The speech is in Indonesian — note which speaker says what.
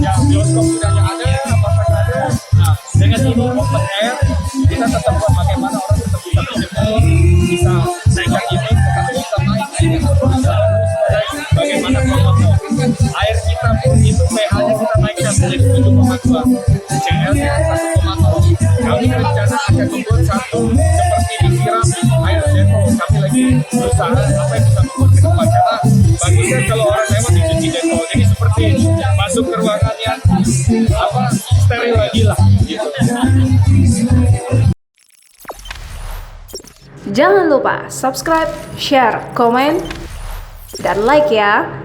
Speaker 1: Ya, bioskop sudah nggak ada, apa-apa nggak ada. Nah, dengan ini open air, kita tetap buat bagaimana orang tetap bisa berjemur, bisa naikkan ini, tetapi bisa main ini, bisa bagaimana protokol. Air kita pun itu pH-nya kita naikkan menjadi 7,2, CL-nya 1,0. Kami rencana akan membuat satu seperti disiram air depo. Kami lagi berusaha apa yang bisa membuat ke depan, karena baginya kalau orang lewat dicuci depo, jadi seperti masuk ke ruangan yang steril lagi lah gitu.
Speaker 2: Jangan lupa subscribe, share, komen, dan like ya.